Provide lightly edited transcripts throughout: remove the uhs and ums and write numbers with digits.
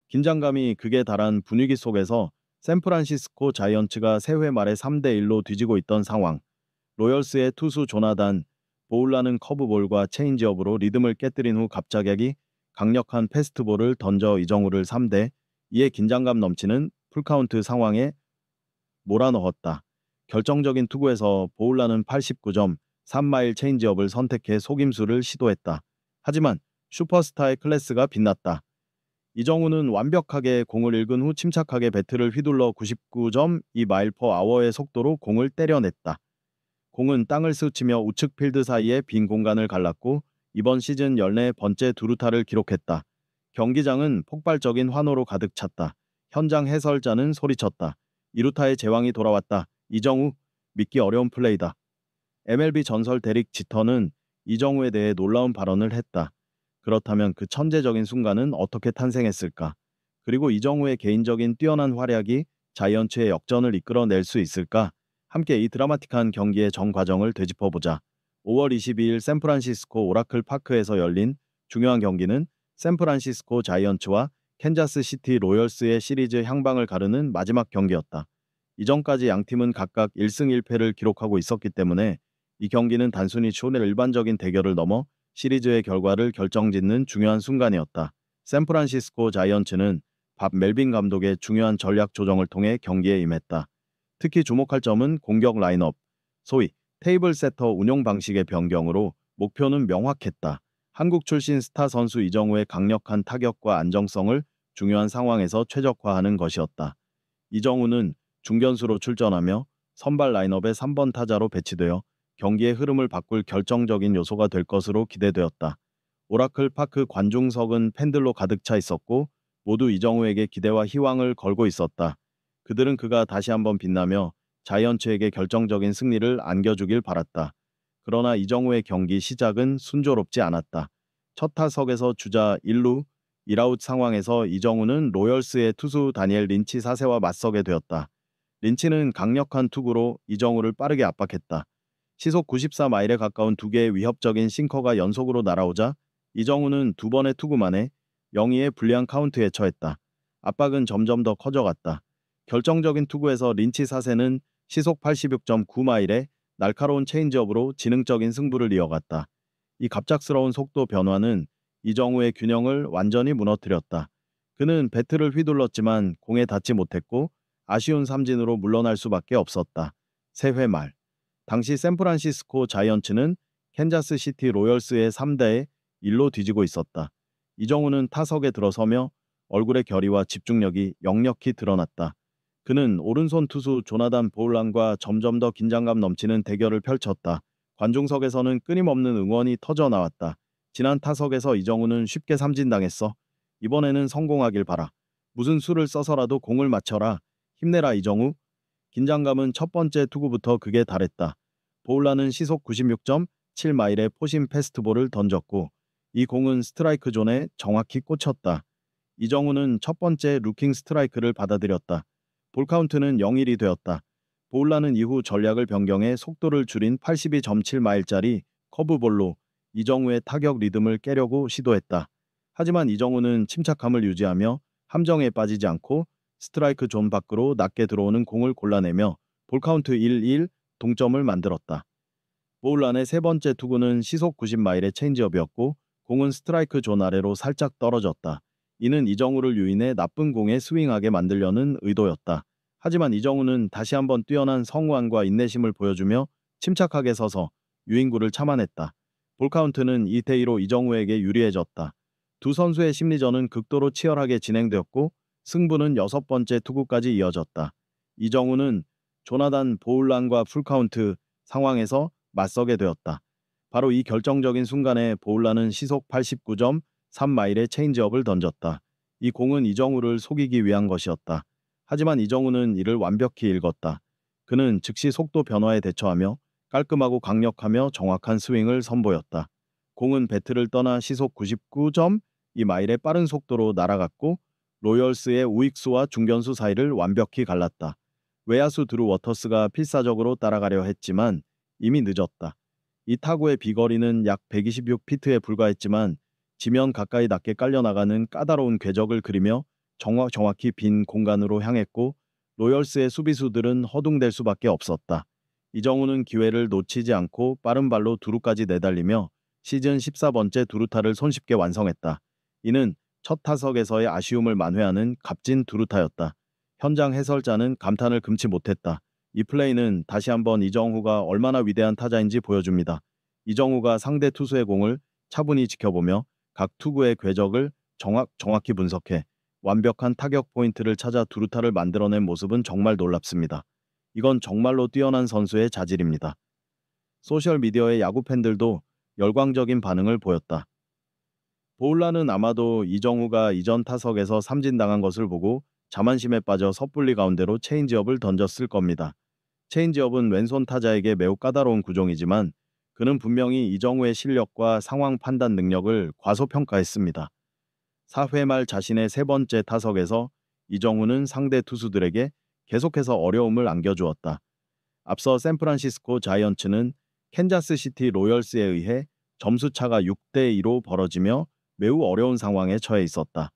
긴장감이 극에 달한 분위기 속에서 샌프란시스코 자이언츠가 세 회 말에 3대1로 뒤지고 있던 상황. 로열스의 투수 조나단 보울라는 커브볼과 체인지업으로 리듬을 깨뜨린 후 갑자기 강력한 패스트볼을 던져 이정우를 3대2의 긴장감 넘치는 풀카운트 상황에 몰아넣었다. 결정적인 투구에서 보울라는 89.3마일 체인지업을 선택해 속임수를 시도했다. 하지만 슈퍼스타의 클래스가 빛났다. 이정우는 완벽하게 공을 읽은 후 침착하게 배트를 휘둘러 99.2마일 퍼 아워의 속도로 공을 때려냈다. 공은 땅을 스치며 우측 필드 사이의 빈 공간을 갈랐고 이번 시즌 14번째 두루타를 기록했다. 경기장은 폭발적인 환호로 가득 찼다. 현장 해설자는 소리쳤다. 이루타의 제왕이 돌아왔다. 이정우, 믿기 어려운 플레이다. MLB 전설 데릭 지터는 이정우에 대해 놀라운 발언을 했다. 그렇다면 그 천재적인 순간은 어떻게 탄생했을까? 그리고 이정우의 개인적인 뛰어난 활약이 자이언츠의 역전을 이끌어낼 수 있을까? 함께 이 드라마틱한 경기의 전 과정을 되짚어보자. 5월 22일 샌프란시스코 오라클 파크에서 열린 중요한 경기는 샌프란시스코 자이언츠와 캔자스 시티 로열스의 시리즈 향방을 가르는 마지막 경기였다. 이전까지 양팀은 각각 1승 1패를 기록하고 있었기 때문에 이 경기는 단순히 쇼의 일반적인 대결을 넘어 시리즈의 결과를 결정짓는 중요한 순간이었다. 샌프란시스코 자이언츠는 밥 멜빈 감독의 중요한 전략 조정을 통해 경기에 임했다. 특히 주목할 점은 공격 라인업, 소위 테이블 세터 운용 방식의 변경으로 목표는 명확했다. 한국 출신 스타 선수 이정우의 강력한 타격과 안정성을 중요한 상황에서 최적화하는 것이었다. 이정우는 중견수로 출전하며 선발 라인업의 3번 타자로 배치되어 경기의 흐름을 바꿀 결정적인 요소가 될 것으로 기대되었다. 오라클 파크 관중석은 팬들로 가득 차 있었고 모두 이정우에게 기대와 희망을 걸고 있었다. 그들은 그가 다시 한번 빛나며 자이언츠에게 결정적인 승리를 안겨주길 바랐다. 그러나 이정우의 경기 시작은 순조롭지 않았다. 첫 타석에서 주자 1루 1아웃 상황에서 이정우는 로열스의 투수 다니엘 린치 4세와 맞서게 되었다. 린치는 강력한 투구로 이정우를 빠르게 압박했다. 시속 94마일에 가까운 두 개의 위협적인 싱커가 연속으로 날아오자 이정우는 두 번의 투구 만에 영의의 불리한 카운트에 처했다. 압박은 점점 더 커져갔다. 결정적인 투구에서 린치 4세는 시속 86.9마일의 날카로운 체인지업으로 지능적인 승부를 이어갔다. 이 갑작스러운 속도 변화는 이정우의 균형을 완전히 무너뜨렸다. 그는 배트를 휘둘렀지만 공에 닿지 못했고 아쉬운 삼진으로 물러날 수밖에 없었다. 3회 말. 당시 샌프란시스코 자이언츠는 캔자스 시티 로열스의 3대1로 뒤지고 있었다. 이정우는 타석에 들어서며 얼굴의 결의와 집중력이 역력히 드러났다. 그는 오른손 투수 조나단 보울란과 점점 더 긴장감 넘치는 대결을 펼쳤다. 관중석에서는 끊임없는 응원이 터져 나왔다. 지난 타석에서 이정우는 쉽게 삼진당했어. 이번에는 성공하길 바라. 무슨 수를 써서라도 공을 맞춰라. 힘내라 이정우. 긴장감은 첫 번째 투구부터 극에 달했다. 보울라는 시속 96.7마일의 포심 패스트볼을 던졌고 이 공은 스트라이크 존에 정확히 꽂혔다. 이정우는 첫 번째 루킹 스트라이크를 받아들였다. 볼 카운트는 0-1이 되었다. 보울라는 이후 전략을 변경해 속도를 줄인 82.7마일짜리 커브볼로 이정우의 타격 리듬을 깨려고 시도했다. 하지만 이정우는 침착함을 유지하며 함정에 빠지지 않고 스트라이크 존 밖으로 낮게 들어오는 공을 골라내며 볼카운트 1-1 동점을 만들었다. 보울란의 세 번째 투구는 시속 90마일의 체인지업이었고 공은 스트라이크 존 아래로 살짝 떨어졌다. 이는 이정우를 유인해 나쁜 공에 스윙하게 만들려는 의도였다. 하지만 이정우는 다시 한번 뛰어난 성우함과 인내심을 보여주며 침착하게 서서 유인구를 참아냈다. 볼카운트는 2대2로 이정우에게 유리해졌다. 두 선수의 심리전은 극도로 치열하게 진행되었고 승부는 6번째 투구까지 이어졌다. 이정우는 조나단 보울란과 풀카운트 상황에서 맞서게 되었다. 바로 이 결정적인 순간에 보울란은 시속 89.3마일의 체인지업을 던졌다. 이 공은 이정우를 속이기 위한 것이었다. 하지만 이정우는 이를 완벽히 읽었다. 그는 즉시 속도 변화에 대처하며 깔끔하고 강력하며 정확한 스윙을 선보였다. 공은 배트를 떠나 시속 99.2마일의 빠른 속도로 날아갔고 로열스의 우익수와 중견수 사이를 완벽히 갈랐다. 외야수 드루 워터스가 필사적으로 따라가려 했지만 이미 늦었다. 이 타구의 비거리는 약 126피트에 불과했지만 지면 가까이 낮게 깔려나가는 까다로운 궤적을 그리며 정확히 빈 공간으로 향했고 로열스의 수비수들은 허둥댈 수밖에 없었다. 이정우는 기회를 놓치지 않고 빠른 발로 두루까지 내달리며 시즌 14번째 두루타를 손쉽게 완성했다. 이는 첫 타석에서의 아쉬움을 만회하는 값진 두루타였다. 현장 해설자는 감탄을 금치 못했다. 이 플레이는 다시 한번 이정우가 얼마나 위대한 타자인지 보여줍니다. 이정우가 상대 투수의 공을 차분히 지켜보며 각 투구의 궤적을 정확히 분석해 완벽한 타격 포인트를 찾아 두루타를 만들어낸 모습은 정말 놀랍습니다. 이건 정말로 뛰어난 선수의 자질입니다. 소셜미디어의 야구 팬들도 열광적인 반응을 보였다. 보울라는 아마도 이정우가 이전 타석에서 삼진당한 것을 보고 자만심에 빠져 섣불리 가운데로 체인지업을 던졌을 겁니다. 체인지업은 왼손 타자에게 매우 까다로운 구종이지만 그는 분명히 이정우의 실력과 상황 판단 능력을 과소평가했습니다. 4회 말 자신의 세 번째 타석에서 이정우는 상대 투수들에게 계속해서 어려움을 안겨주었다. 앞서 샌프란시스코 자이언츠는 캔자스시티 로열스에 의해 점수차가 6대2로 벌어지며 매우 어려운 상황에 처해 있었다.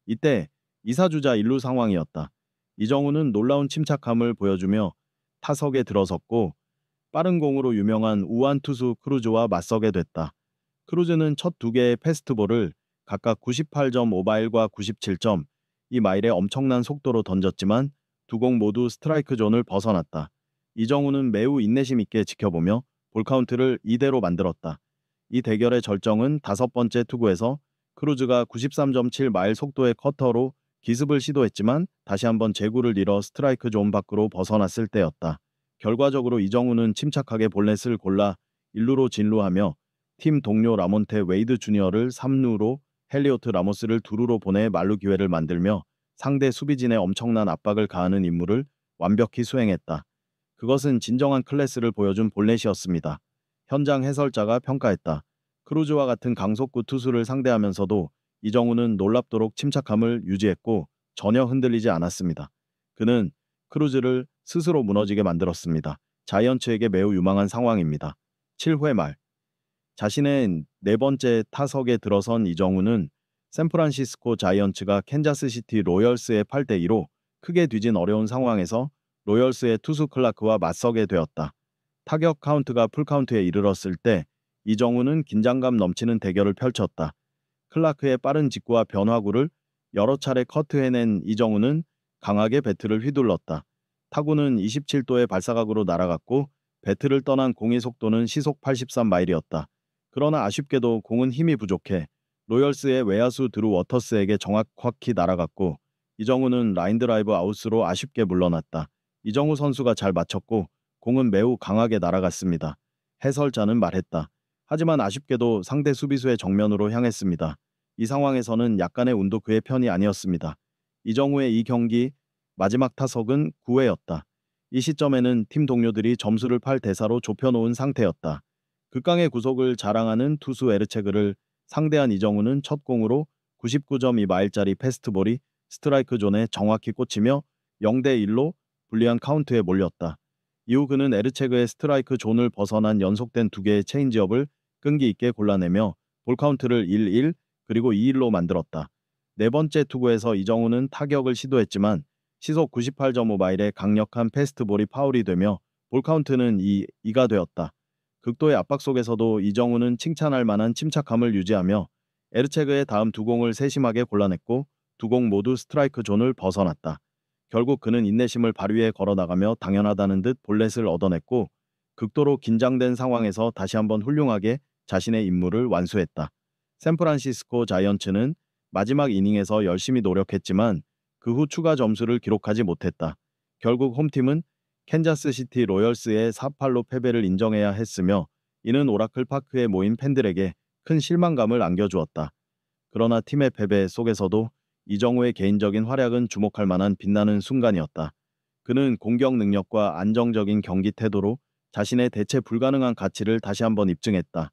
이때 2사주자 1루 상황이었다. 이정우는 놀라운 침착함을 보여주며 타석에 들어섰고 빠른 공으로 유명한 우완 투수 크루즈와 맞서게 됐다. 크루즈는 첫 두 개의 패스트볼을 각각 98.5마일과 97.2마일의 엄청난 속도로 던졌지만 두 공 모두 스트라이크 존을 벗어났다. 이정우는 매우 인내심 있게 지켜보며 볼 카운트를 이대로 만들었다. 이 대결의 절정은 다섯 번째 투구에서 크루즈가 93.7마일 속도의 커터로 기습을 시도했지만 다시 한번 제구를 잃어 스트라이크 존 밖으로 벗어났을 때였다. 결과적으로 이정우는 침착하게 볼넷을 골라 1루로 진루하며 팀 동료 라몬테 웨이드 주니어를 3루로 헬리오트 라모스를 2루로 보내 만루 기회를 만들며 상대 수비진에 엄청난 압박을 가하는 임무를 완벽히 수행했다. 그것은 진정한 클래스를 보여준 볼넷이었습니다. 현장 해설자가 평가했다. 크루즈와 같은 강속구 투수를 상대하면서도 이정우는 놀랍도록 침착함을 유지했고 전혀 흔들리지 않았습니다. 그는 크루즈를 스스로 무너지게 만들었습니다. 자이언츠에게 매우 유망한 상황입니다. 7회 말 자신의 네 번째 타석에 들어선 이정우는 샌프란시스코 자이언츠가 캔자스시티 로열스의 8대2로 크게 뒤진 어려운 상황에서 로열스의 투수 클라크와 맞서게 되었다. 타격 카운트가 풀카운트에 이르렀을 때 이정우는 긴장감 넘치는 대결을 펼쳤다. 클라크의 빠른 직구와 변화구를 여러 차례 커트해낸 이정우는 강하게 배트를 휘둘렀다. 타구는 27도의 발사각으로 날아갔고 배트를 떠난 공의 속도는 시속 83마일이었다. 그러나 아쉽게도 공은 힘이 부족해 로열스의 외야수 드루 워터스에게 정확히 날아갔고 이정우는 라인 드라이브 아웃으로 아쉽게 물러났다. 이정우 선수가 잘 맞췄고 공은 매우 강하게 날아갔습니다. 해설자는 말했다. 하지만 아쉽게도 상대 수비수의 정면으로 향했습니다. 이 상황에서는 약간의 운도 그의 편이 아니었습니다. 이정우의 이 경기 마지막 타석은 9회였다. 이 시점에는 팀 동료들이 점수를 8대4로 좁혀놓은 상태였다. 극강의 구속을 자랑하는 투수 에르체그를 상대한 이정우는 첫 공으로 99.2마일짜리 패스트볼이 스트라이크 존에 정확히 꽂히며 0대1로 불리한 카운트에 몰렸다. 이후 그는 에르체그의 스트라이크 존을 벗어난 연속된 두 개의 체인지업을 끈기 있게 골라내며 볼 카운트를 1-1 그리고 2-1로 만들었다. 네 번째 투구에서 이정우는 타격을 시도했지만 시속 98.5마일의 강력한 패스트볼이 파울이 되며 볼 카운트는 2가 되었다. 극도의 압박 속에서도 이정우는 칭찬할 만한 침착함을 유지하며 에르체그의 다음 두 공을 세심하게 골라냈고 두 공 모두 스트라이크 존을 벗어났다. 결국 그는 인내심을 발휘해 걸어나가며 당연하다는 듯 볼넷을 얻어냈고 극도로 긴장된 상황에서 다시 한번 훌륭하게 자신의 임무를 완수했다. 샌프란시스코 자이언츠는 마지막 이닝에서 열심히 노력했지만 그 후 추가 점수를 기록하지 못했다. 결국 홈팀은 캔자스시티 로열스의 4-8로 패배를 인정해야 했으며 이는 오라클 파크에 모인 팬들에게 큰 실망감을 안겨주었다. 그러나 팀의 패배 속에서도 이정우의 개인적인 활약은 주목할 만한 빛나는 순간이었다. 그는 공격 능력과 안정적인 경기 태도로 자신의 대체 불가능한 가치를 다시 한번 입증했다.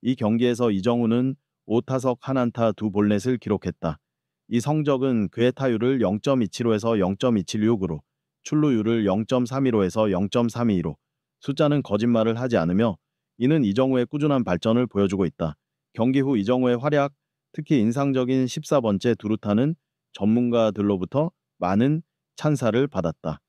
이 경기에서 이정우는 5타석 1안타 2볼넷을 기록했다. 이 성적은 그의 타율을 0.275에서 0.276으로 출루율을 0.315에서 0.322로 숫자는 거짓말을 하지 않으며 이는 이정우의 꾸준한 발전을 보여주고 있다. 경기 후 이정우의 활약, 특히 인상적인 14번째 두루타는 전문가들로부터 많은 찬사를 받았다.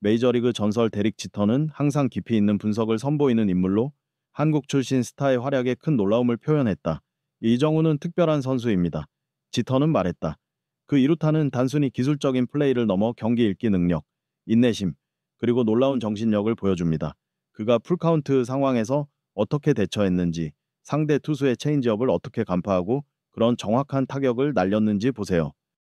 메이저리그 전설 데릭 지터는 항상 깊이 있는 분석을 선보이는 인물로 한국 출신 스타의 활약에 큰 놀라움을 표현했다. 이정우는 특별한 선수입니다. 지터는 말했다. 그 이루타는 단순히 기술적인 플레이를 넘어 경기 읽기 능력, 인내심, 그리고 놀라운 정신력을 보여줍니다. 그가 풀카운트 상황에서 어떻게 대처했는지, 상대 투수의 체인지업을 어떻게 간파하고 그런 정확한 타격을 날렸는지 보세요.